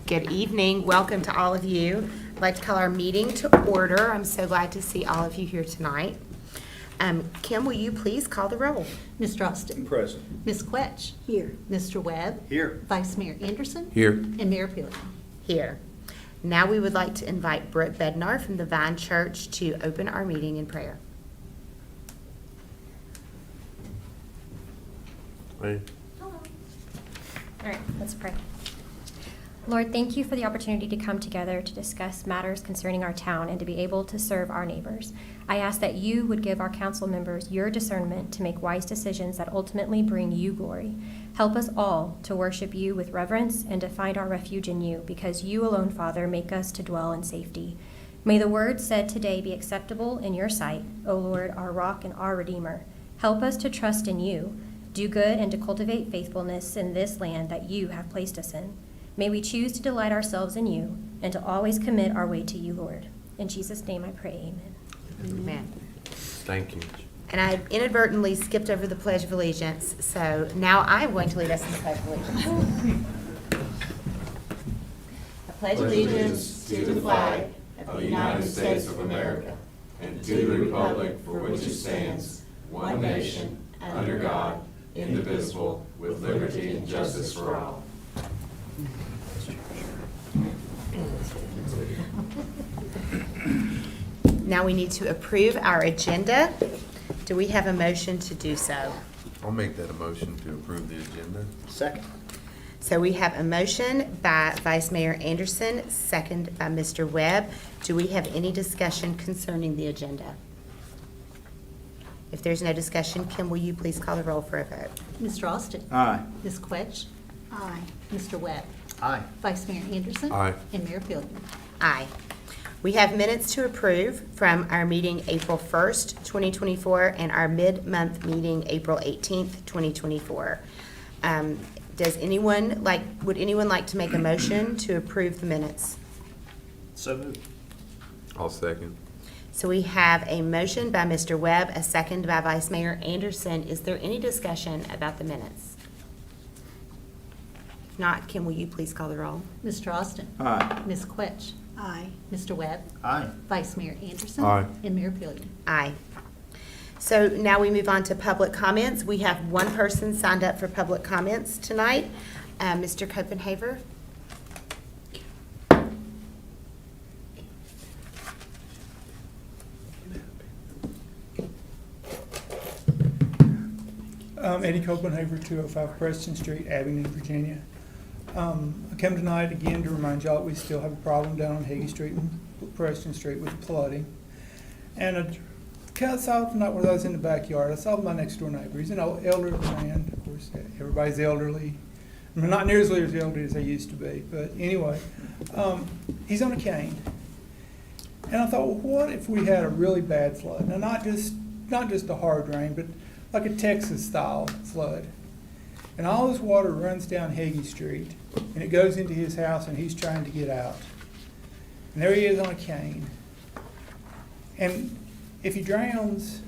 Good evening. Welcome to all of you. I'd like to call our meeting to order. I'm so glad to see all of you here tonight. Kim, will you please call the roll? Mr. Austin. Present. Ms. Quetch. Here. Mr. Webb. Here. Vice Mayor Anderson. Here. And Mayor Pilling. Here. Now we would like to invite Brooke Bednar from the Vine Church to open our meeting in prayer. Hey. All right, let's pray. Lord, thank you for the opportunity to come together to discuss matters concerning our town and to be able to serve our neighbors. I ask that you would give our council members your discernment to make wise decisions that ultimately bring you glory. Help us all to worship you with reverence and to find our refuge in you, because you alone, Father, make us to dwell in safety. May the word said today be acceptable in your sight, O Lord, our rock and our redeemer. Help us to trust in you, do good, and to cultivate faithfulness in this land that you have placed us in. May we choose to delight ourselves in you and to always commit our way to you, Lord. In Jesus' name I pray, amen. Amen. Thank you. And I inadvertently skipped over the Pledge of Allegiance, so now I'm going to lead us in the Pledge of Allegiance. I pledge allegiance to the flag of the United States of America and to the republic for which it stands, one nation, under God, indivisible, with liberty and justice for all. Now we need to approve our agenda. Do we have a motion to do so? I'll make that a motion to approve the agenda. Second. So we have a motion by Vice Mayor Anderson, second by Mr. Webb. Do we have any discussion concerning the agenda? If there's no discussion, Kim, will you please call the roll for a vote? Mr. Austin. Aye. Ms. Quetch. Aye. Mr. Webb. Aye. Vice Mayor Anderson. Aye. And Mayor Pilling. Aye. We have minutes to approve from our meeting April 1st, 2024, and our mid-month meeting April 18th, 2024. Would anyone like to make a motion to approve the minutes? So moved. I'll second. So we have a motion by Mr. Webb, a second by Vice Mayor Anderson. Is there any discussion about the minutes? If not, Kim, will you please call the roll? Mr. Austin. Aye. Ms. Quetch. Aye. Mr. Webb. Aye. Vice Mayor Anderson. Aye. And Mayor Pilling. Aye. So now we move on to public comments. We have one person signed up for public comments tonight, Mr. Copenhaver. Eddie Copenhaver, 205 Preston Street, Abingdon, Virginia. I come tonight again to remind y'all that we still have a problem down on Hagee Street and Preston Street with flooding. And I saw not one of those in the backyard. I saw my next door neighbor. He's an elderly man. Of course, everybody's elderly. I mean, not nearly as elderly as they used to be. But anyway, he's on a cane. And I thought, well, what if we had a really bad flood? Now, not just a hard rain, but like a Texas-style flood. And all this water runs down Hagee Street, and it goes into his house, and he's trying to get out. And there he is on a cane. And if he drowns,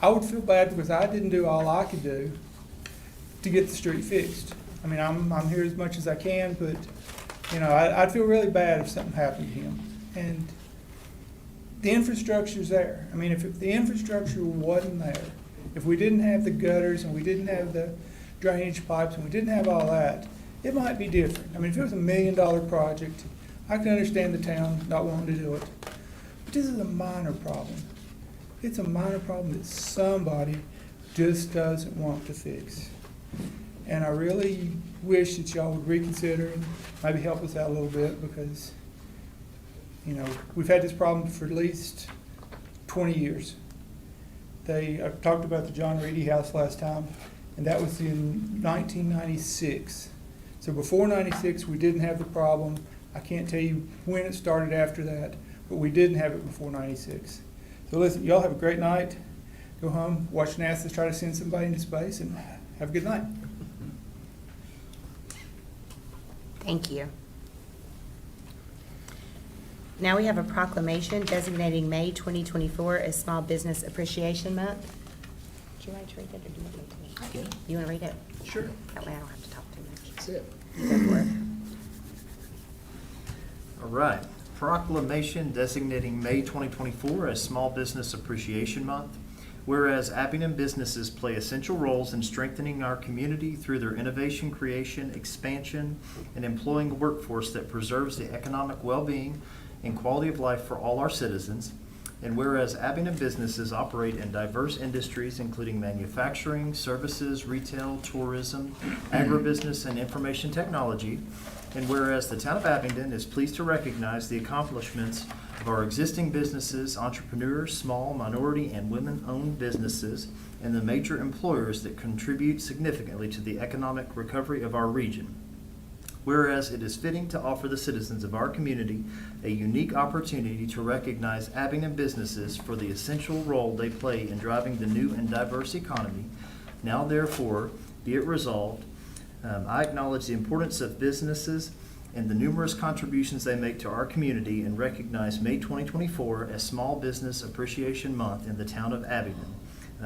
I would feel bad because I didn't do all I could do to get the street fixed. I mean, I'm here as much as I can, but, you know, I'd feel really bad if something happened to him. And the infrastructure's there. I mean, if the infrastructure wasn't there, if we didn't have the gutters and we didn't have the drainage pipes and we didn't have all that, it might be different. I mean, if it was $1 million project, I can understand the town not wanting to do it. But this is a minor problem. It's a minor problem that somebody just doesn't want to fix. And I really wish that y'all would reconsider and maybe help us out a little bit, because, you know, we've had this problem for at least 20 years. I talked about the John Reedy house last time, and that was in 1996. So before 96, we didn't have the problem. I can't tell you when it started after that, but we didn't have it before 96. So listen, y'all have a great night. Go home, watch NASA try to send somebody into space, and have a good night. Thank you. Now we have a proclamation designating May 2024 as Small Business Appreciation Month. Would you like to read it, or do you want me to? I can. You want to read it? Sure. That way I don't have to talk too much. That's it. Go for it. All right. Proclamation designating May 2024 as Small Business Appreciation Month. Whereas Abington businesses play essential roles in strengthening our community through their innovation, creation, expansion, and employing a workforce that preserves the economic well-being and quality of life for all our citizens. And whereas Abington businesses operate in diverse industries, including manufacturing, services, retail, tourism, agribusiness, and information technology. And whereas the town of Abington is pleased to recognize the accomplishments of our existing businesses, entrepreneurs, small, minority, and women-owned businesses, and the major employers that contribute significantly to the economic recovery of our region. Whereas it is fitting to offer the citizens of our community a unique opportunity to recognize Abington businesses for the essential role they play in driving the new and diverse economy. Now therefore, be it resolved, I acknowledge the importance of businesses and the numerous contributions they make to our community and recognize May 2024 as Small Business Appreciation Month in the town of Abington.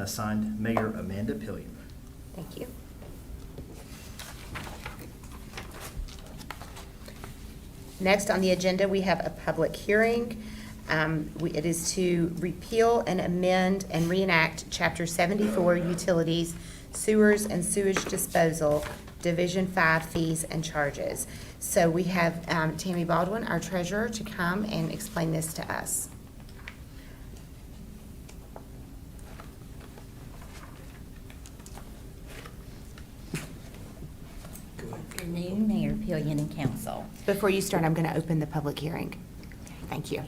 Signed, Mayor Amanda Pillion. Thank you. Next on the agenda, we have a public hearing. It is to repeal and amend and reenact Chapter 74 Utilities, Sewers and Sewage Disposal, Division 5 Fees and Charges. So we have Tammy Baldwin, our treasurer, to come and explain this to us. Good afternoon, Mayor Pillion and Council. Before you start, I'm going to open the public hearing. Thank you.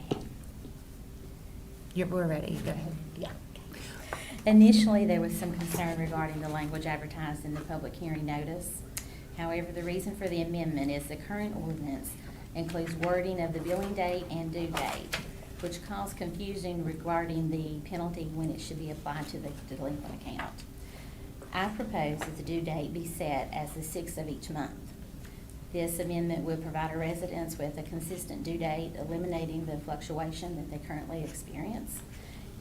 We're ready. Go ahead. Yeah. Initially, there was some concern regarding the language advertised in the public hearing notice. However, the reason for the amendment is the current ordinance includes wording of the billing date and due date, which caused confusion regarding the penalty when it should be applied to the delinquent account. I propose that the due date be set as the 6th of each month. This amendment would provide our residents with a consistent due date, eliminating the fluctuation that they currently experience.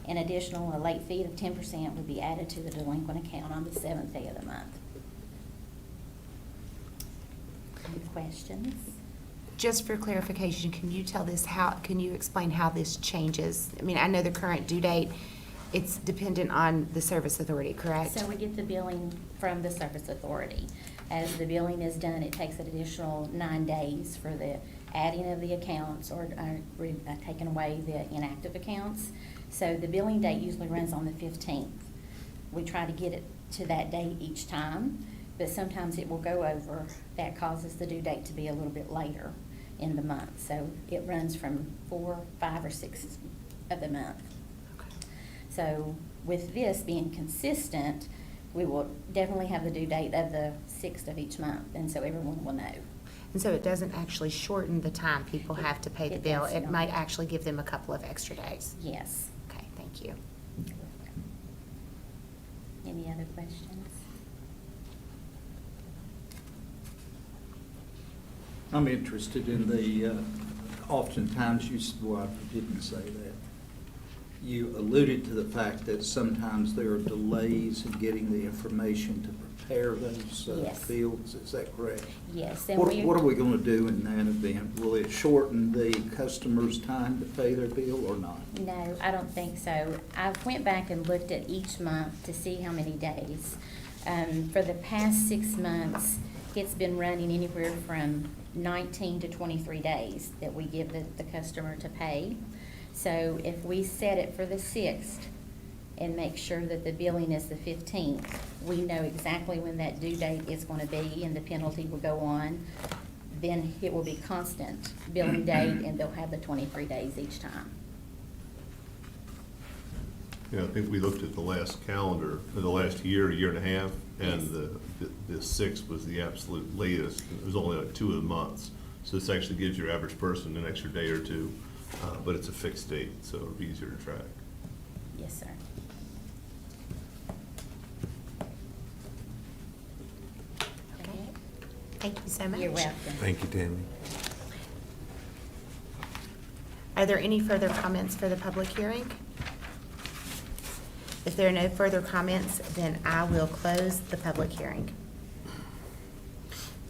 In addition, a late fee of 10% would be added to the delinquent account on the 7th day of the month. Any questions? Just for clarification, can you explain how this changes? I mean, I know the current due date, it's dependent on the service authority, correct? So we get the billing from the service authority. As the billing is done, it takes an additional 9 days for the adding of the accounts or taking away the inactive accounts. So the billing date usually runs on the 15th. We try to get it to that date each time, but sometimes it will go over. That causes the due date to be a little bit later in the month. So it runs from 4, 5, or 6 of the month. Okay. So with this being consistent, we will definitely have the due date of the 6th of each month, and so everyone will know. And so it doesn't actually shorten the time people have to pay the It bill? does It not. might actually give them a couple of extra days? Yes. Okay, thank you. Any other questions? I'm interested in the, oftentimes well, I didn't say that. You alluded to the fact that sometimes there are delays in getting the information to prepare those Yes. fields, is that correct? Yes. And What are we going to do in that event? Will it shorten the customer's time to pay their bill or not? No, I don't think so. I went back and looked at each month to see how many days. For the past 6 months, it's been running anywhere from 19 to 23 days that we give the customer to pay. So if we set it for the 6th and make sure that the billing is the 15th, we know exactly when that due date is going to be and the penalty will go on. Then it will be constant billing date and they'll have the 23 days each time. Yeah, I think we looked at the last calendar, for the last year and a half, and Yes. the 6th was the absolute latest. It was only like 2 of the months. So this actually gives your average person an extra day or two, but it's a fixed date, so it'll be easier to track. Yes, sir. Okay. Thank you so much. You're welcome. Thank you, Tammy. Are there any further comments for the public hearing? If there are no further comments, then I will close the public hearing.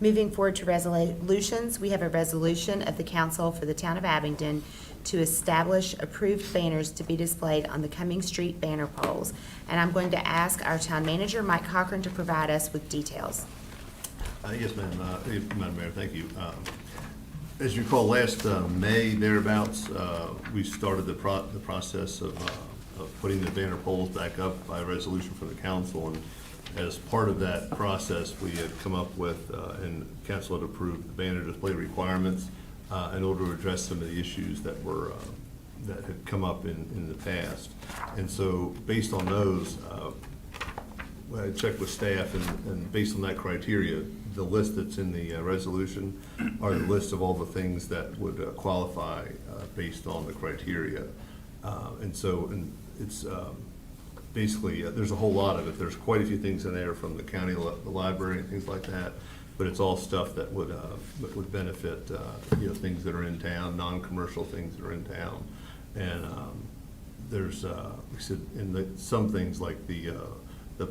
Moving forward to resolutions, we have a resolution of the council for the town of Abingdon to establish approved banners to be displayed on the Cumming Street banner poles. And I'm going to ask our town manager, Mike Cochran, to provide us with details. Yes, Madam Mayor, thank you. As you recall, last May thereabouts, we started the process of putting the banner poles back up by resolution from the council. And as part of that process, we had come up with, and council had approved the banner display requirements in order to address some of the issues that were, that had come up in the past. And so based on those, I checked with staff, and based on that criteria, the list that's in the resolution are the list of all the things that would qualify based on the criteria. And it's basically, there's a whole lot of it. There's quite a few things in there from the county, the library, and things like that. But it's all stuff that would benefit, things that are in town, non-commercial things that are in town. And there's, like I said, some things like the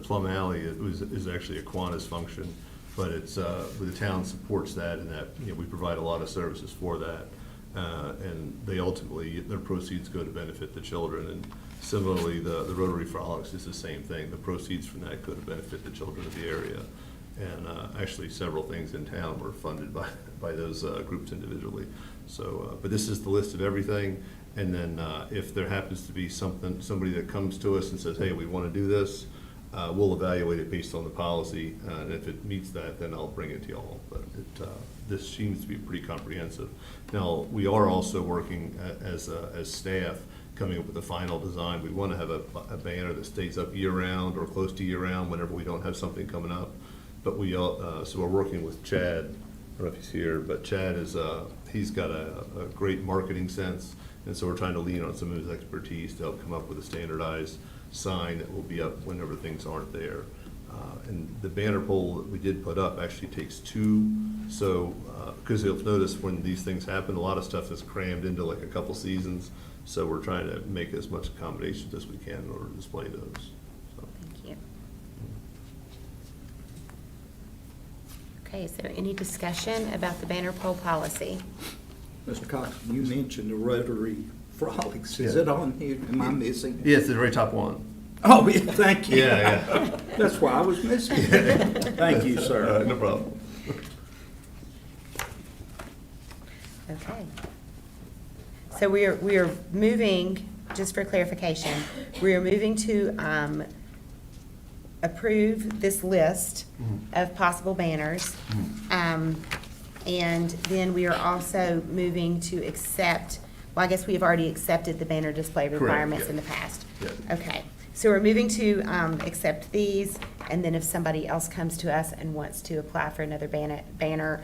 Plum Alley is actually a Kiwanis function, but it's the town supports that, and that we provide a lot of services for that, and they ultimately, their proceeds go to benefit the children. And similarly, the Rotary Frolics is the same thing. The proceeds from that go to benefit the children of the area. And actually, several things in town were funded by those groups individually. So, but this is the list of everything. And then if there happens to be somebody that comes to us and says, hey, we want to do this, we'll evaluate it based on the policy. And if it meets that, then I'll bring it to y'all. But this seems to be pretty comprehensive. Now, we are also working as staff, coming up with a final design. We want to have a banner that stays up year-round or close to year-round whenever we don't have something coming up. But so we're working with Chad. I don't know if he's here, but Chad is he's got a great marketing sense, and so we're trying to lean on some of his expertise to help come up with a standardized sign that will be up whenever things aren't there. And the banner pole that we did put up actually takes two. So because you'll notice when these things happen, a lot of stuff is crammed into like a couple seasons. So we're trying to make as much accommodations as we can in order to display those. So. Thank you. Okay, is there any discussion about the banner pole policy? Mr. Cox, you mentioned the Rotary Frolics. Is Yeah. it on here? Am I missing it? Yeah, it's the very top one. Oh, yeah, thank you. Yeah. That's why I was missing it. Thank you, sir. No problem. Okay. So we are moving, just for clarification, we are moving to approve this list of possible banners. And then we are also moving to accept, well, I guess we have already accepted the banner display Correct, requirements yeah. in the past. Yeah. Okay, so we're moving to accept these, and then if somebody else comes to us and wants to apply for another banner,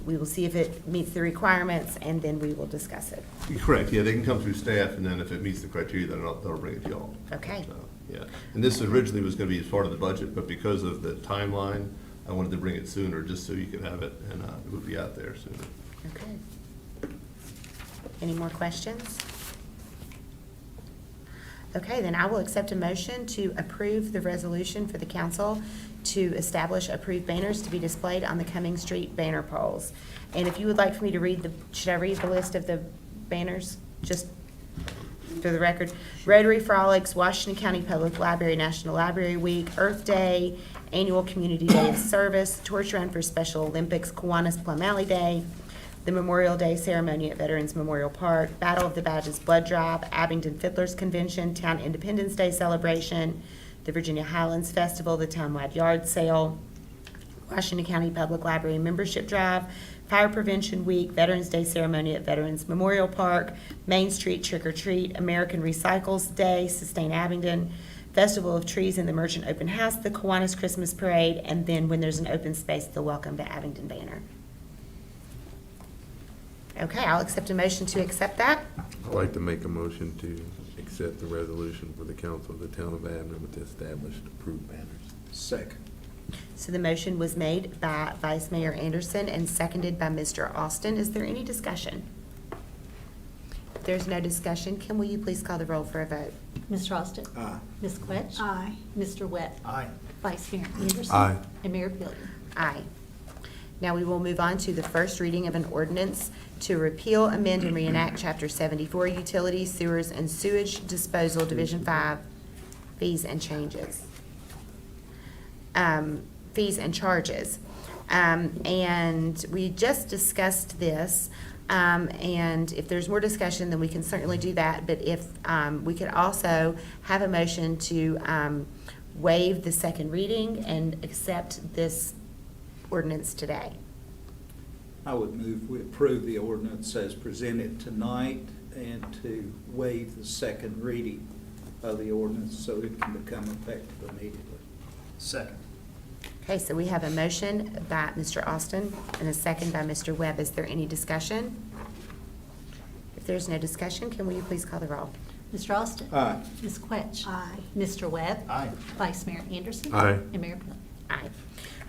we will see if it meets the requirements, and then we will discuss it. Correct, yeah, they can come through staff, and then if it meets the criteria, then they'll bring it to y'all. Okay. So, yeah, and this originally was gonna be as part of the budget, but because of the timeline, I wanted to bring it sooner, just so you could have it, and it would be out there sooner. Okay. Any more questions? Okay, then I will accept a motion to approve the resolution for the council to establish approved banners to be displayed on the Cumming Street banner poles. And if you would like for me to read should I read the list of the banners, just for the record? Rotary Frolics, Washington County Public Library, National Library Week, Earth Day, Annual Community Day of Service, Torch Run for Special Olympics, Kiwanis Plum Alley Day, the Memorial Day Ceremony at Veterans Memorial Park, Battle of the Badges Blood Drive, Abingdon Fiddlers Convention, Town Independence Day Celebration, the Virginia Highlands Festival, the Townwide Yard Sale, Washington County Public Library Membership Drive, Fire Prevention Week, Veterans Day Ceremony at Veterans Memorial Park, Main Street Trick or Treat, American Recycles Day, Sustain Abingdon, Festival of Trees and the Merchant Open House, the Kiwanis Christmas Parade, and then when there's an open space, the Welcome to Abingdon banner. Okay, I'll accept a motion to accept that. I'd like to make a motion to accept the resolution for the council of the town of Abingdon to establish approved banners. Second. So the motion was made by Vice Mayor Anderson and seconded by Mr. Austin. Is there any discussion? If there's no discussion, Kim, will you please call the roll for a vote? Mr. Austin. Aye. Ms. Quetch. Aye. Mr. Webb. Aye. Vice Mayor Anderson. Aye. And Mayor Pillion. Aye. Now we will move on to the first reading of an ordinance to repeal, amend, and reenact Chapter 74 Utilities, Sewers, and Sewage Disposal, Division 5, Fees and Changes. Fees and charges. And we just discussed this, and if there's more discussion, then we can certainly do that. But if we could also have a motion to waive the second reading and accept this ordinance today. I would move we approve the ordinance as presented tonight and to waive the second reading of the ordinance so it can become effective immediately. Second. Okay, so we have a motion by Mr. Austin and a second by Mr. Webb. Is there any discussion? If there's no discussion, can you please call the roll? Mr. Austin. Aye. Ms. Quetch. Aye. Mr. Webb. Aye. Vice Mayor Anderson. Aye. And Mayor Pili. Aye.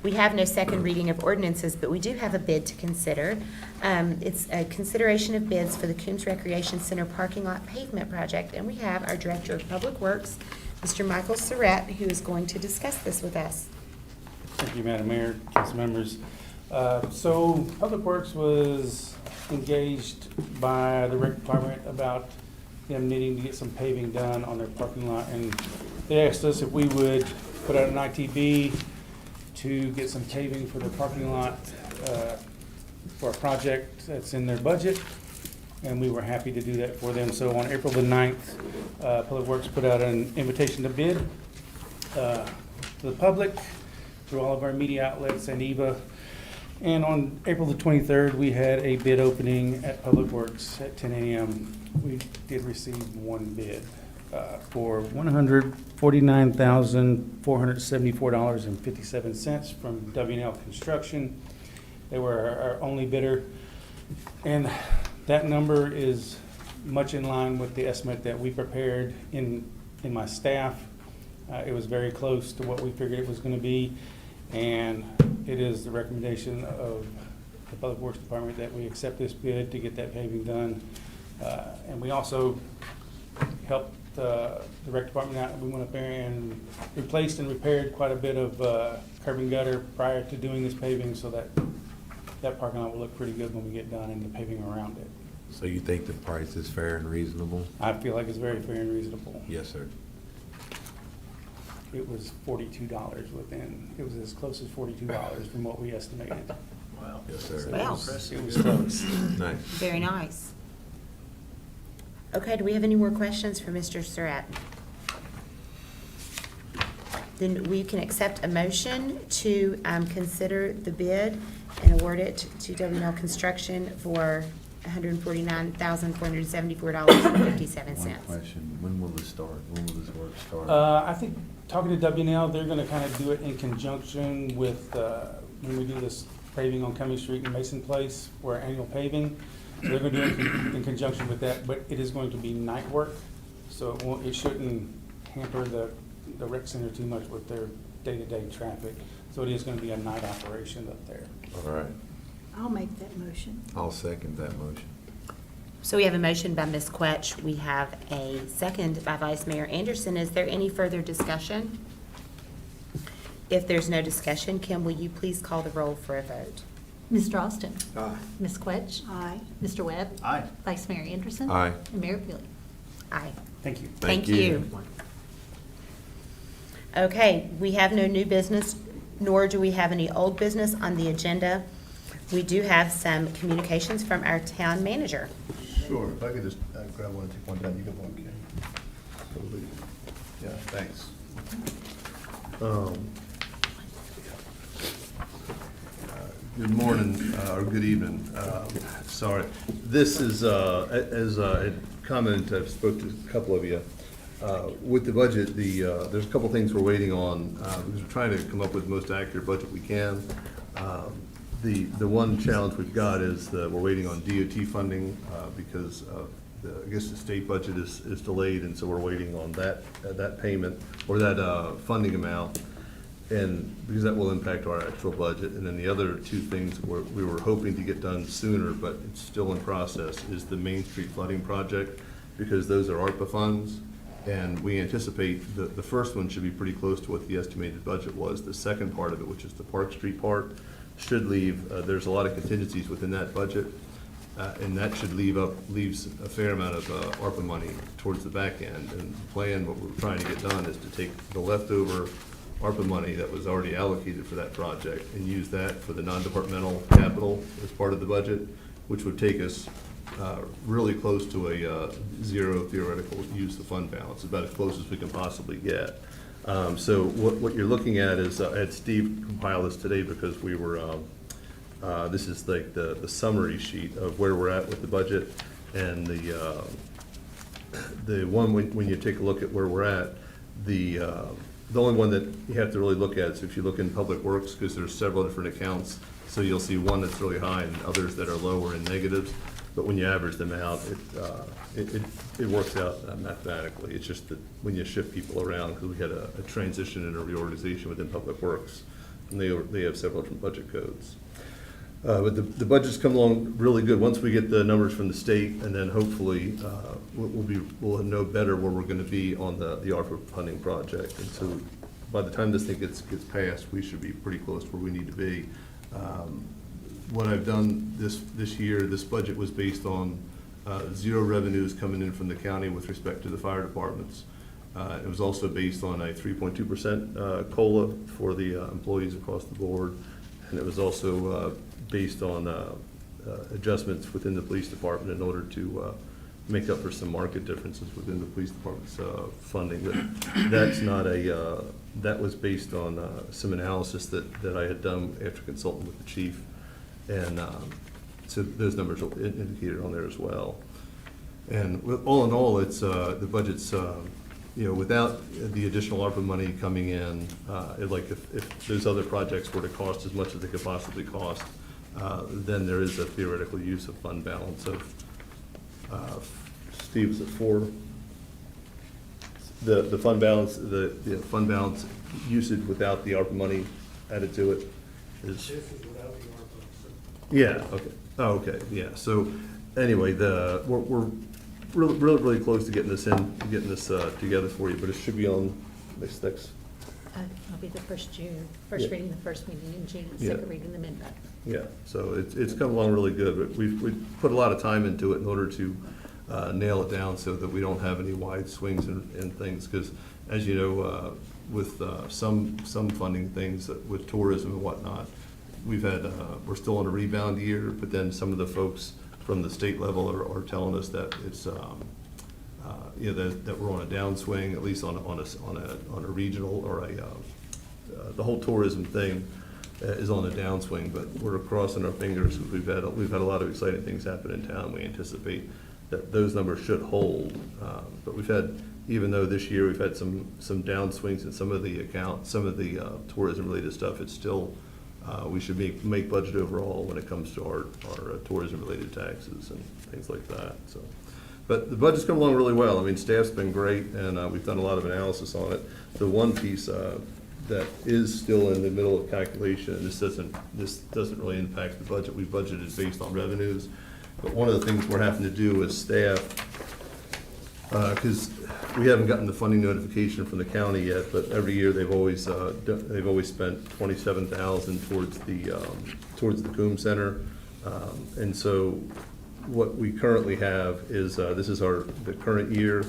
We have no second reading of ordinances, but we do have a bid to consider. It's a consideration of bids for the Coombs Recreation Center parking lot pavement project, and we have our Director of Public Works, Mr. Michael Surratt, who is going to discuss this with us. Thank you, Madam Mayor, council members. So Public Works was engaged by the rec department about them needing to get some paving done on their parking lot. And they asked us if we would put out an ITB to get some paving for the parking lot for a project that's in their budget. And we were happy to do that for them. So on April the 9th, Public Works put out an invitation to bid to the public through all of our media outlets and EVA. And on April the 23rd, we had a bid opening at Public Works at 10 a.m. We did receive one bid for $149,474.57 from W&L Construction. They were our only bidder. And that number is much in line with the estimate that we prepared in my staff. It was very close to what we figured it was going to be. And it is the recommendation of the Public Works Department that we accept this bid to get that paving done. And we also helped the rec department out. We went up there and replaced and repaired quite a bit of curb and gutter prior to doing this paving, so that parking lot will look pretty good when we get done and the paving around it. So you think the price is fair and reasonable? I feel like it's very fair and reasonable. Yes, sir. It was $42 within, it was as close as $42 from what we estimated. Wow. Yes, So sir. it Wow. was close. Nice. Very nice. Okay, do we have any more questions for Mr. Surratt? Then we can accept a motion to consider the bid and award it to W&L Construction for $149,474.57. One question, when will this start? When will this work start? I think, talking to W&L, they're gonna kind of do it in conjunction with, when we do this paving on Cumming Street and Mason Place for our annual paving. So they're gonna do it in conjunction with that, but it is going to be night work, so it shouldn't hamper the rec center too much with their day-to-day traffic. So it is gonna be a night operation up there. All right. I'll make that motion. I'll second that motion. So we have a motion by Ms. Quetch. We have a second by Vice Mayor Anderson. Is there any further discussion? If there's no discussion, Kim, will you please call the roll for a vote? Mr. Austin. Aye. Ms. Quetch. Aye. Mr. Webb. Aye. Vice Mayor Anderson. Aye. And Mayor Pili. Aye. Thank you. Thank you. Okay, we have no new business, nor do we have any old business on the agenda. We do have some communications from our town manager. Sure, if I could just grab one and take one down, you can walk in. Yeah, thanks. Good morning, or good evening, sorry. This is, as I had commented, I've spoke to a couple of you. With the budget, there's a couple things we're waiting on, because we're trying to come up with the most accurate budget we can. The one challenge we've got is that we're waiting on DOT funding, because I guess the state budget is delayed, and so we're waiting on that payment, or that funding amount, and because that will impact our actual budget. And then the other two things we were hoping to get done sooner, but it's still in process, is the Main Street flooding project, because those are ARPA funds. And we anticipate the first one should be pretty close to what the estimated budget was. The second part of it, which is the Park Street part, should leave, there's a lot of contingencies within that budget, and that should leaves a fair amount of ARPA money towards the back end. And the plan, what we're trying to get done is to take the leftover ARPA money that was already allocated for that project and use that for the non-departmental capital as part of the budget, which would take us really close to a zero theoretical use of fund balance, about as close as we can possibly get. So what you're looking at is, I had Steve compile this today because we were, this is like the summary sheet of where we're at with the budget, and the one, when you take a look at where we're at, the only one that you have to really look at is if you look in Public Works, because there's several different accounts, so you'll see one that's really high and others that are lower in negatives. But when you average them out, it works out mathematically. It's just that when you shift people around, because we had a transition and a reorganization within Public Works, and they have several different budget codes. But the budget's come along really good. Once we get the numbers from the state, and then hopefully we'll know better where we're going to be on the ARPA funding project. And so by the time this thing gets passed, we should be pretty close to where we need to be. What I've done this year, this budget was based on zero revenues coming in from the county with respect to the fire departments. It was also based on a 3.2% COLA for the employees across the board, and it was also based on adjustments within the police department in order to make up for some market differences within the police department's funding. But that's not a, that was based on some analysis that I had done after consulting with the chief. And so those numbers are indicated on there as well. And all in all, it's the budget's, without the additional ARPA money coming in, like if those other projects were to cost as much as they could possibly cost, then there is a theoretical use of fund balance of, Steve, is it 4? The fund balance, the fund balance usage without the ARPA money added to it is. This is without the ARPA. Yeah, okay, oh, okay, yeah, so, anyway, we're really close to getting this together for you, but it should be on next, It'll be the first June, Yeah. reading the first meeting in June, Yeah. second reading the midnight. yeah, so it's come along really good, but we've put a lot of time into it in order to nail it down so that we don't have any wide swings in things, because as you know, with some funding things, with tourism and whatnot, we're still on a rebound year, but then some of the folks from the state level are telling us that it's, that we're on a downswing, at least on a regional or the whole tourism thing is on a downswing, but we're crossing our fingers because we've had a lot of exciting things happen in town. We anticipate that those numbers should hold, but even though this year we've had some downswings in some of the tourism related stuff, it's still, we should make budget overall when it comes to our tourism related taxes and things like that, so. But the budget's come along really well. I mean, staff's been great, and we've done a lot of analysis on it. The one piece that is still in the middle of calculation, and this doesn't really impact the budget. We budgeted based on revenues, but one of the things we're having to do as staff, because we haven't gotten the funding notification from the county yet, but every year they've always spent $27,000 towards the Coombs Center, and so what we currently have is this is the current year,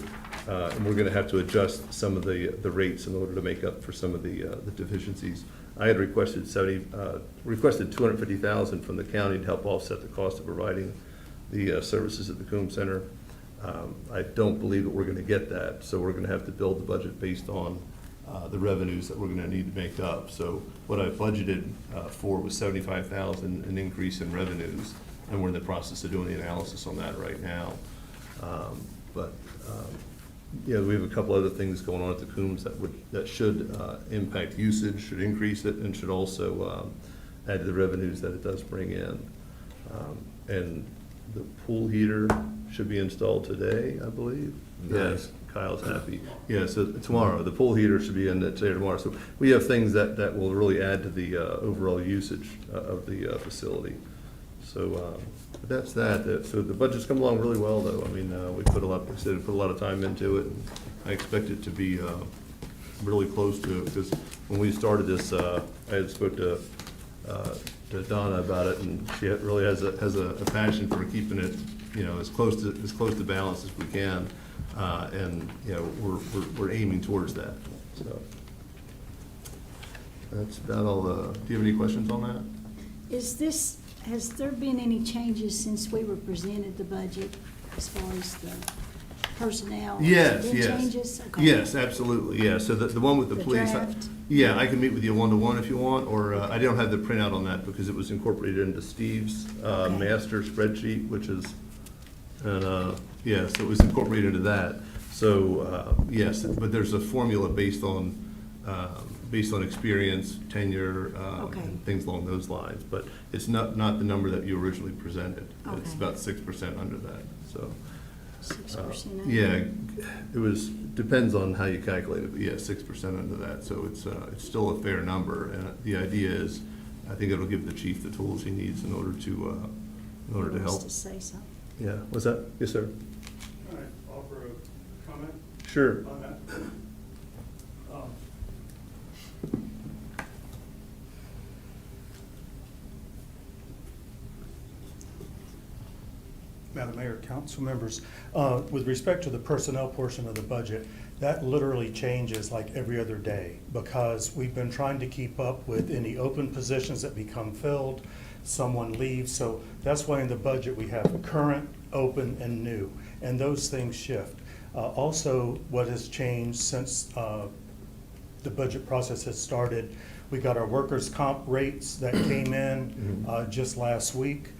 and we're going to have to adjust some of the rates in order to make up for some of the deficiencies. I had requested $250,000 from the county to help offset the cost of providing the services at the Coombs Center. I don't believe that we're going to get that, so we're going to have to build the budget based on the revenues that we're going to need to make up. So what I budgeted for was $75,000, an increase in revenues, and we're in the process of doing the analysis on that right now. We have a couple other things going on at the Coombs that should impact usage, should increase it, and should also add to the revenues that it does bring in. And the pool heater should be installed today, I believe. Nice. Yes, Kyle's happy. Yeah, so tomorrow, the pool heater should be in today or tomorrow. So we have things that will really add to the overall usage of the facility. So that's that. So the budget's come along really well, though. I mean, we put a lot of time into it. And I expect it to be really close to it, because when we started this, I had spoke to to Donna about it, and she really has a passion for keeping it, you know, as close to balance as we can. And, you know, we're aiming towards that, so. That's about all do you have any questions on that? Has there been any changes since we were presented the budget as far as the personnel? Yes, Been yes. changes? Okay. Yes, absolutely, yeah. So the one with the The police. draft? Yeah, I can meet with you one-to-one if you want, or I don't have the printout on that because it was incorporated into Steve's Okay. master spreadsheet, which is, and, yeah, so it was incorporated into that. So, yes, but there's a formula based on experience, tenure, Okay. and things along those lines. But it's not the number that you originally presented. It's Okay. about 6% under that, so. 6%? Yeah, it was, depends on how you calculate it, but yeah, 6% under that, so it's still a fair number, and the idea is, I think it'll give the chief the tools he needs in order to Wants help. to say something. Yeah, what's that? Yes, sir? All right, offer a comment Sure. on that. Madam Mayor, council members, with respect to the personnel portion of the budget, that literally changes like every other day because we've been trying to keep up with any open positions that become filled, someone leaves. So that's why in the budget we have current, open, and new, and those things shift. Also, what has changed since the budget process has started, we got our workers' comp rates that came in just last week.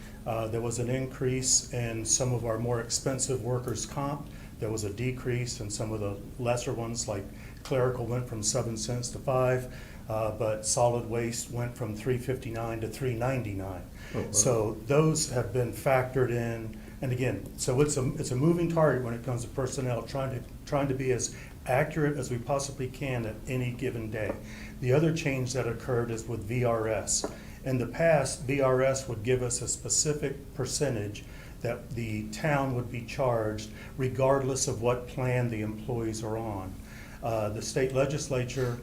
There was an increase in some of our more expensive workers' comp. There was a decrease in some of the lesser ones, like clerical went from 7 cents to 5, but solid waste went from $3.59 to $3.99. Oh, wow. So those have been factored in. And again, so it's a moving target when it comes to personnel, trying to be as accurate as we possibly can at any given day. The other change that occurred is with VRS. In the past, VRS would give us a specific percentage that the town would be charged regardless of what plan the employees are on. The state legislature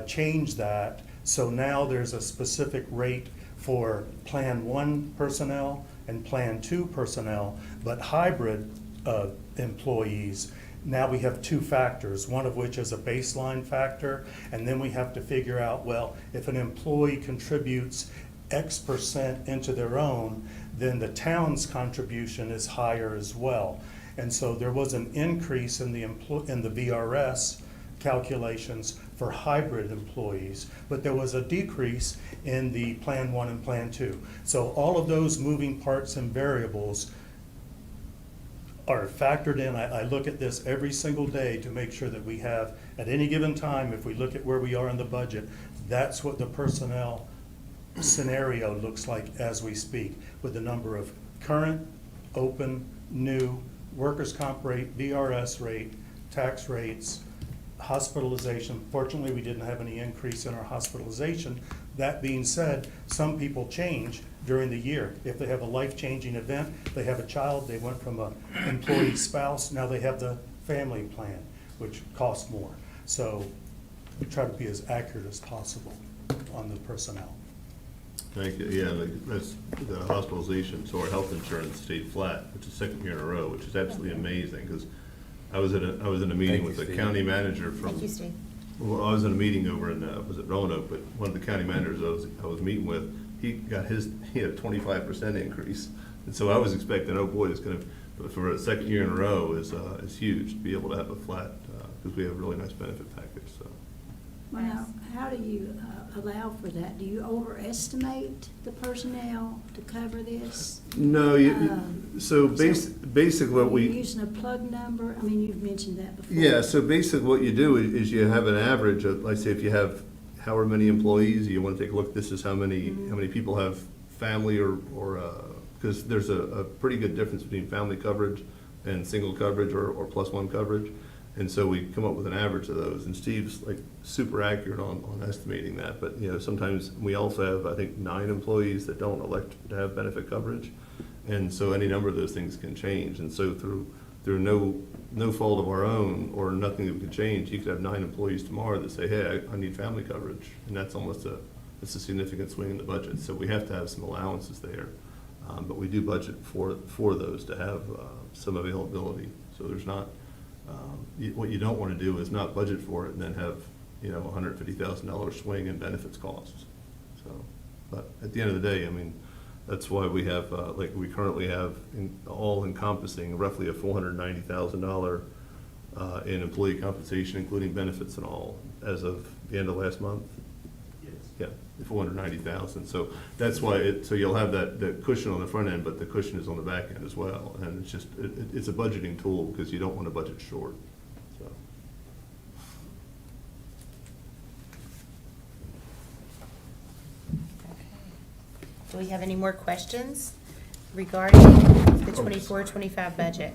changed that, so now there's a specific rate for Plan 1 personnel and Plan 2 personnel, but hybrid employees, now we have two factors, one of which is a baseline factor, and then we have to figure out, well, if an employee contributes X% into their own, then the town's contribution is higher as well. And so there was an increase in the VRS calculations for hybrid employees, but there was a decrease in the Plan 1 and Plan 2. So all of those moving parts and variables are factored in. I look at this every single day to make sure that we have, at any given time, if we look at where we are in the budget, that's what the personnel scenario looks like as we speak, with the number of current, open, new, workers' comp rate, VRS rate, tax rates, hospitalization. Fortunately, we didn't have any increase in our hospitalization. That being said, some people change during the year. If they have a life-changing event, they have a child, they went from an employee spouse, now they have the family plan, which costs more. So we try to be as accurate as possible on the personnel. Thank you. Yeah, that's the hospitalization, so our health insurance stayed flat, which is the second year in a row, which is absolutely amazing, because I was in a meeting Thank with you, the Steve. county manager from. Thank you, Steve. Well, I was in a meeting over in, was it Roanoke, but one of the county managers I was meeting with, he had a 25% increase. And so I was expecting, oh boy, it's gonna, but for a second year in a row is huge to be able to have a flat, because we have a really nice benefit package, so. Well, now, how do you allow for that? Do you overestimate the personnel to cover this? No, so basically what Are you we. using a plug number? I mean, you've mentioned that before. Yeah, so basically what you do is you have an average of, like say if you have however many employees, you want to take a look, this is how many people have family or because there's a pretty good difference between family coverage and single coverage or +1 coverage. And so we come up with an average of those, and Steve's like super accurate on estimating that. But, you know, sometimes we also have, I think, 9 employees that don't elect to have benefit coverage. And so any number of those things can change. And so through no fault of our own or nothing that we could change, you could have 9 employees tomorrow that say, hey, I need family coverage. And that's almost a it's a significant swing in the budget, so we have to have some allowances there. But we do budget for those to have some availability. So there's not, what you don't want to do is not budget for it and then have, $150,000 swing in benefits costs. So, but at the end of the day, I mean, that's why we have, we currently have all encompassing roughly a $490,000 in employee compensation, including benefits and all, as of the end of last month. Yeah, 490,000. So that's why so you'll have that cushion on the front end, but the cushion is on the back end as well. And it's just, it's a budgeting tool because you don't want to budget short, so. Do we have any more questions regarding the 24-25 budget?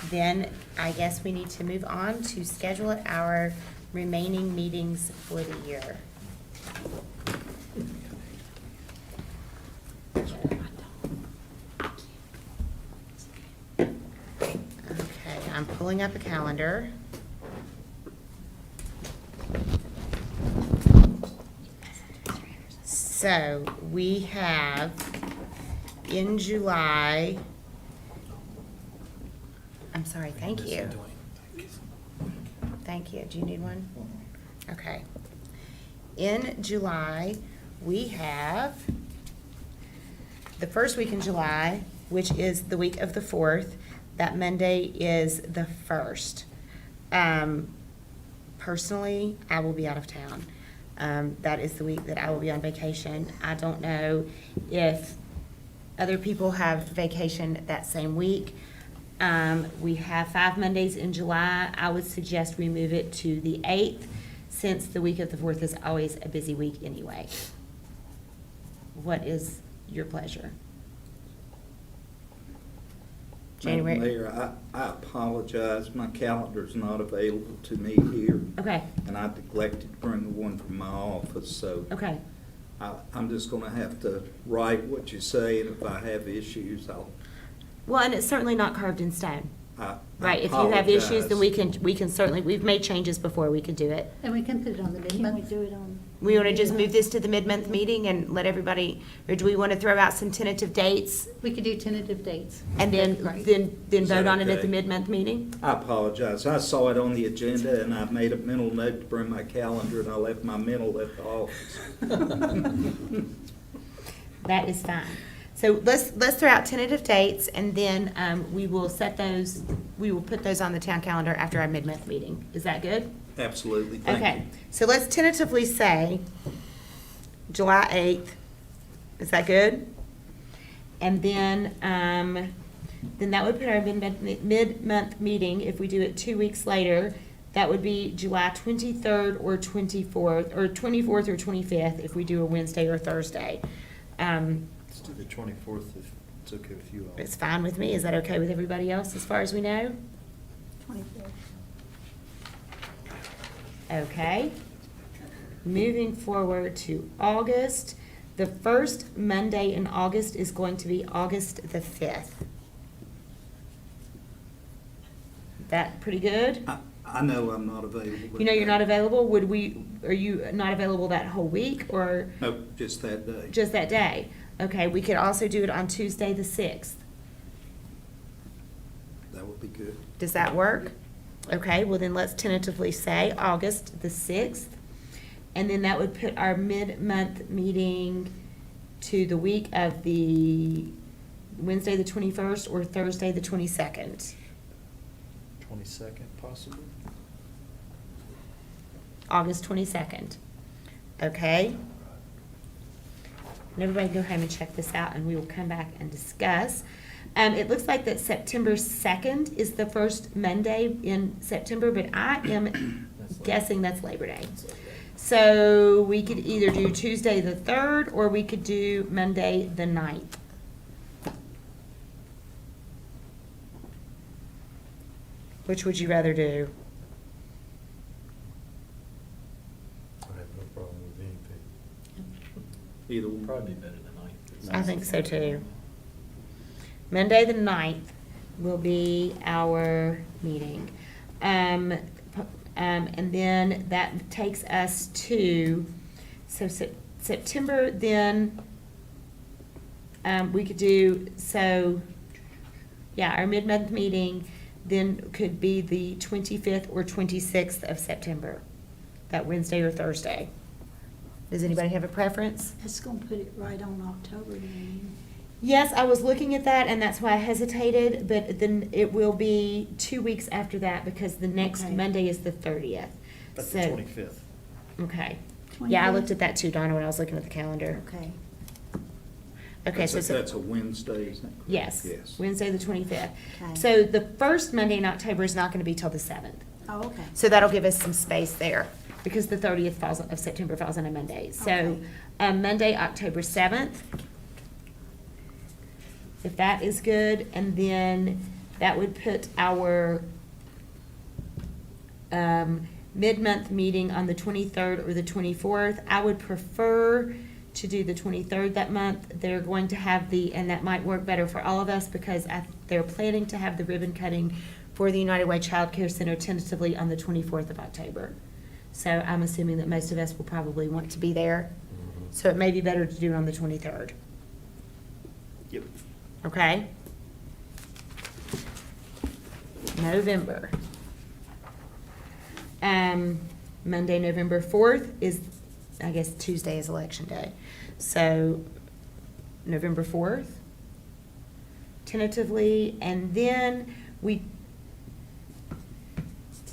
Then I guess we need to move on to schedule our remaining meetings for the year. Okay, I'm pulling up a calendar. So we have in July, I'm sorry, thank you. Thank you. Do you need one? Okay. In July, we have the first week in July, which is the week of the 4th. That Monday is the 1st. Personally, I will be out of town. That is the week that I will be on vacation. I don't know if other people have vacation that same week. We have 5 Mondays in July. I would suggest we move it to the 8th, since the week of the 4th is always a busy week anyway. What is your pleasure? January. Madam Mayor, I apologize, my calendar's not available to me here. Okay, And I neglected to bring one from my office, so okay. I'm just gonna have to write what you say, and if I have issues, Well, and it's certainly not carved in stone. I Right, if you have issues, then apologize. we can certainly, we've made changes before, we could do it. And we can put it on the Can we mid-month. do it on? We want to just move this to the mid-month meeting and let everybody, or do we want to throw out some tentative dates We could do tentative dates. and then, Right. then Is that vote on it at the okay? mid-month meeting? I apologize. I saw it on the agenda, and I made a mental note to bring my calendar, and I left my mental at the office. That is fine. So let's throw out tentative dates, and then we will set those, we will put those on the town calendar after our mid-month meeting. Is that good? Absolutely, thank you. Okay, so let's tentatively say July 8th. Is that good? And then that would put our mid-month meeting, if we do it 2 weeks later, that would be July 23rd or 24th, or 24th or 25th, if we do a Wednesday or Thursday. Let's do the 24th if it's okay with you all. It's fine with me. Is that okay with everybody else, as far as we know? 24th. Okay. Moving forward to August, the first Monday in August is going to be August the 5th. That pretty good? I know I'm not available. You know you're not available? Are you not available that whole week, or No, just that day. just that day? Okay, we could also do it on Tuesday the 6th. That would be good. Does that work? Okay, well then let's tentatively say August the 6th. And then that would put our mid-month meeting to the week of the Wednesday the 21st or Thursday the 22nd. 22nd possible? August 22nd. Okay? And everybody go home and check this out, and we will come back and discuss. It looks like that September 2nd is the first Monday in September, but I am guessing that's Labor Day. So we could either do Tuesday the 3rd, or we could do Monday the 9th. Which would you rather do? I have no problem with anything. Either one. Probably better than ninth. I think so too. Monday the 9th will be our meeting. And then that takes us to, so September then, we could do, so, yeah, our mid-month meeting then could be the 25th or 26th of September, that Wednesday or Thursday. Does anybody have a preference? That's gonna put it right on October then. Yes, I was looking at that, and that's why I hesitated, but then it will be 2 weeks after that, because the next Okay. Monday is the 30th. That's the So- 25th. Okay. Yeah, I 25th? looked at that too, Donna, when I was looking at the calendar. Okay. Okay, so. That's a Wednesday, isn't it? Yes, Yes. Wednesday, the 25th. Okay. So the first Monday in October is not going to be till the 7th. Oh, okay. So that'll give us some space there, because the 30th of September falls on a Monday. So Okay. Monday, October 7th, if that is good, and then that would put our mid-month meeting on the 23rd or the 24th. I would prefer to do the 23rd that month. They're going to have and that might work better for all of us, because they're planning to have the ribbon cutting for the United Way Child Care Center tentatively on the 24th of October. So I'm assuming that most of us will probably want to be there. So it may be better to do it on the 23rd. Yep. Okay? November. Monday, November 4th is, I guess Tuesday is Election Day. So November 4th, tentatively, and then we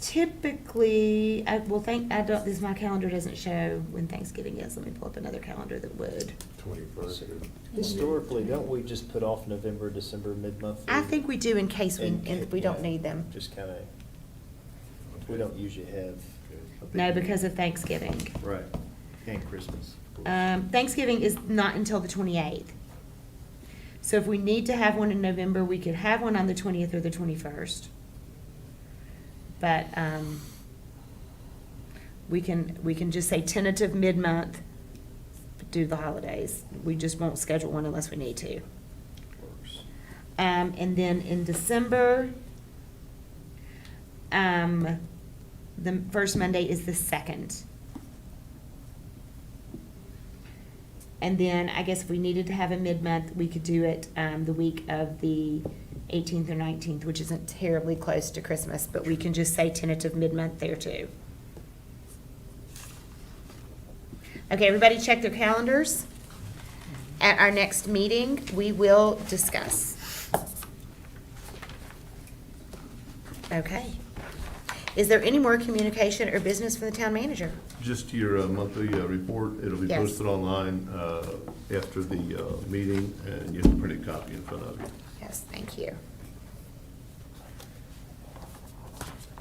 typically, my calendar doesn't show when Thanksgiving is. Let me pull up another calendar that would. 21st. Historically, don't we just put off November, December, mid-month? I think we do in case And- we don't yeah, need them. Just kind of, we don't usually have. a big- No, because of Thanksgiving. Right, and Christmas. Thanksgiving is not until the 28th. So if we need to have one in November, we could have one on the 20th or the 21st. But we can just say tentative mid-month, do the holidays. We just won't schedule one unless we need to. Works. And then in December, the first Monday is the 2nd. And then I guess if we needed to have a mid-month, we could do it the week of the 18th or 19th, which isn't terribly close to Christmas, but we can just say tentative mid-month there too. Okay, everybody check their calendars. At our next meeting, we will discuss. Okay. Is there any more communication or business from the town manager? Just your monthly report, it'll be Yes. posted online after the meeting, and you have a printed copy in front of you. Yes, thank you.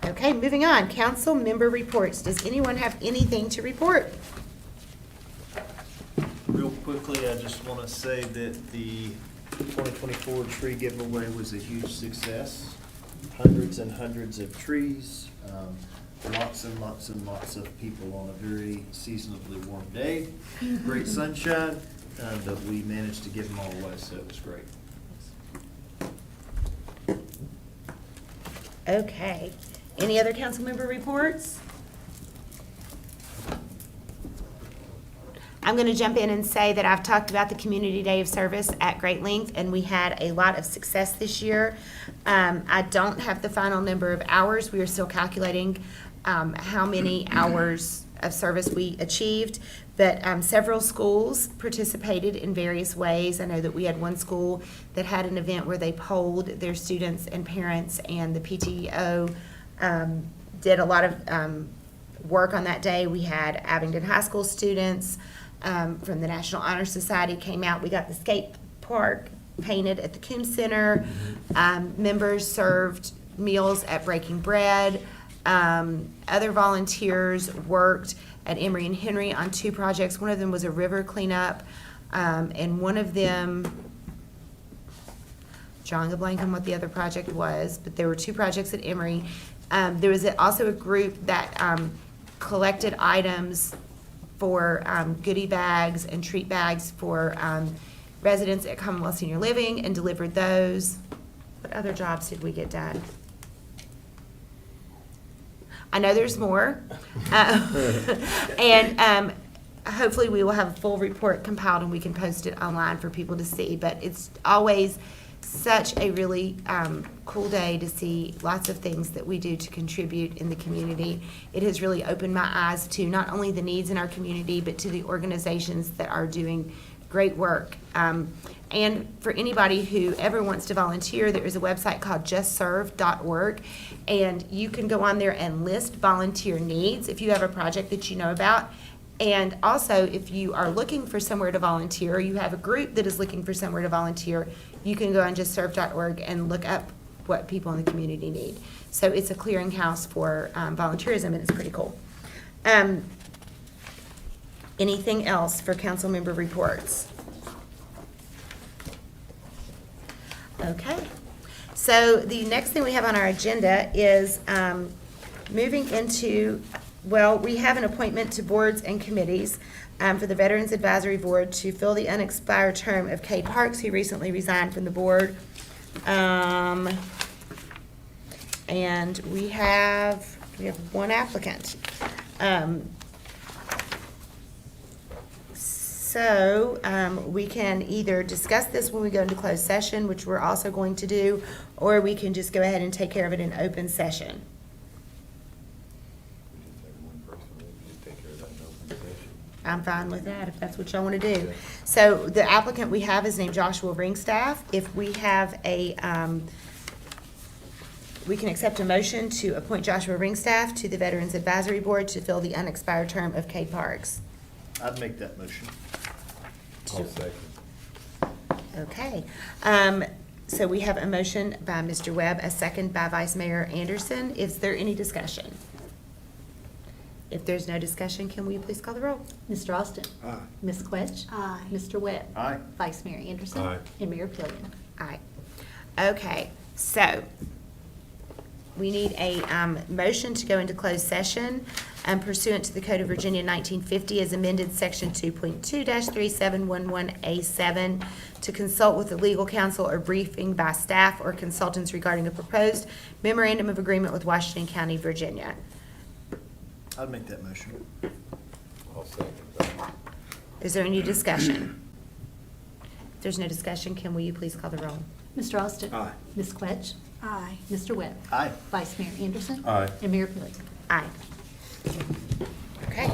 Okay, moving on. Council member reports. Does anyone have anything to report? Real quickly, I just want to say that the 2024 tree giveaway was a huge success. Hundreds and hundreds of trees, lots and lots and lots of people on a very seasonably warm day. Great sunshine, but we managed to give them all away, so it was great. Okay. Any other council member reports? I'm going to jump in and say that I've talked about the Community Day of Service at great length, and we had a lot of success this year. I don't have the final number of hours. We are still calculating how many hours of service we achieved, but several schools participated in various ways. I know that we had one school that had an event where they polled their students and parents, and the PTO did a lot of work on that day. We had Abingdon High School students from the National Honor Society came out. We got the skate park painted at the Coombs Center. Members served meals at Breaking Bread. Other volunteers worked at Emory and Henry on 2 projects. One of them was a river cleanup, and one of them, drawing a blank on what the other project was, but there were 2 projects at Emory. There was also a group that collected items for goodie bags and treat bags for residents at Commonwealth Senior Living and delivered those. What other jobs did we get done? I know there's more. And hopefully we will have a full report compiled and we can post it online for people to see. But it's always such a really cool day to see lots of things that we do to contribute in the community. It has really opened my eyes to not only the needs in our community, but to the organizations that are doing great work. And for anybody who ever wants to volunteer, there is a website called justserve.org, and you can go on there and list volunteer needs if you have a project that you know about. And also, if you are looking for somewhere to volunteer, or you have a group that is looking for somewhere to volunteer, you can go on justserve.org and look up what people in the community need. So it's a clearinghouse for volunteerism, and it's pretty cool. Anything else for council member reports? Okay. So the next thing we have on our agenda is moving into, well, we have an appointment to boards and committees for the Veterans Advisory Board to fill the unexpired term of Cade Parks, who recently resigned from the board. And we have one applicant. So we can either discuss this when we go into closed session, which we're also going to do, or we can just go ahead and take care of it in open session. I'm fine with that, if that's what y'all want to do. So the applicant we have is named Joshua Ringstaff. If we have a, we can accept a motion to appoint Joshua Ringstaff to the Veterans Advisory Board to fill the unexpired term of Cade Parks. I'd make that motion. I'll second. Okay. So we have a motion by Mr. Webb, a second by Vice Mayor Anderson. Is there any discussion? If there's no discussion, can we please call the roll? Mr. Austin. Aye. Ms. Quetch. Aye. Mr. Webb. Aye. Vice Mayor Anderson. Aye. And Mayor Pillion. Aye. Okay, so we need a motion to go into closed session pursuant to the Code of Virginia 1950 as amended Section 2.2-3711A7 to consult with the legal counsel or briefing by staff or consultants regarding a proposed memorandum of agreement with Washington County, Virginia. I'd make that motion. I'll second that. Is there any discussion? If there's no discussion, can will you please call the roll? Mr. Austin. Aye. Ms. Quetch. Aye. Mr. Webb. Aye. Vice Mayor Anderson. Aye. And Mayor Pillion. Aye. Okay.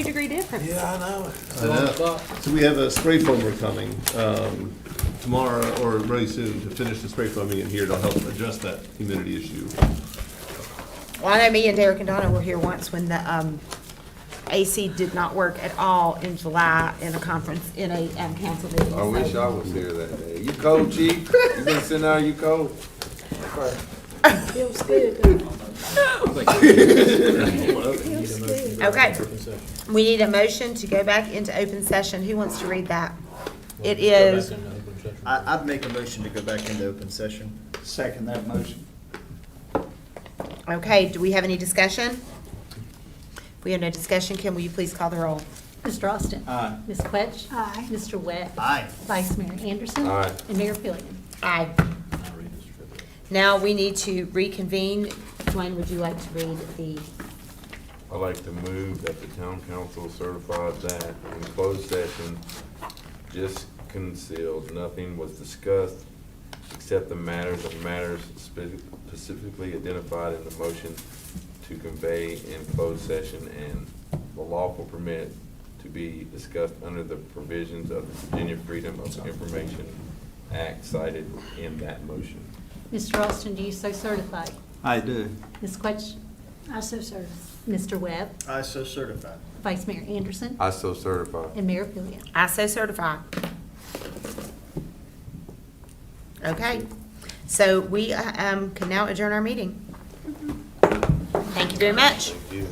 20-degree difference. Yeah, I know. I know. So we have a spray foamer coming tomorrow or very soon to finish the spray foaming in here to help address that humidity issue. Well, I know me and Derek and Donna were here once when the AC did not work at all in July in a conference, in a council meeting. I wish so- I was here that day. You cold, chief? You been sitting out, you cold? Feels good, doesn't it? Okay. We need a motion to go back into open session. Who wants to read that? It is, I'd make a motion to go back into open session. Second that motion. okay, do we have any discussion? If we have no discussion, Kim, will you please call the roll? Mr. Austin. Aye. Ms. Quetch. Aye. Mr. Webb. Aye. Vice Mayor Anderson. Aye. And Mayor Fillion. Aye. Now we need to reconvene. Dwayne, would you like to read the, I'd like to move that the town council certifies that in closed session, just concealed, nothing was discussed except the matters specifically identified in the motion to convey in closed session and the lawful permit to be discussed under the provisions of the Virginia Freedom of Information Act cited in that motion. Mr. Austin, do you so certify? I do. Ms. Quetch. I so certify. Mr. Webb. I so certify. Vice Mayor Anderson. I so certify. And Mayor Fillion. I so certify. Okay, so we can now adjourn our meeting. Thank you very much. Thank you.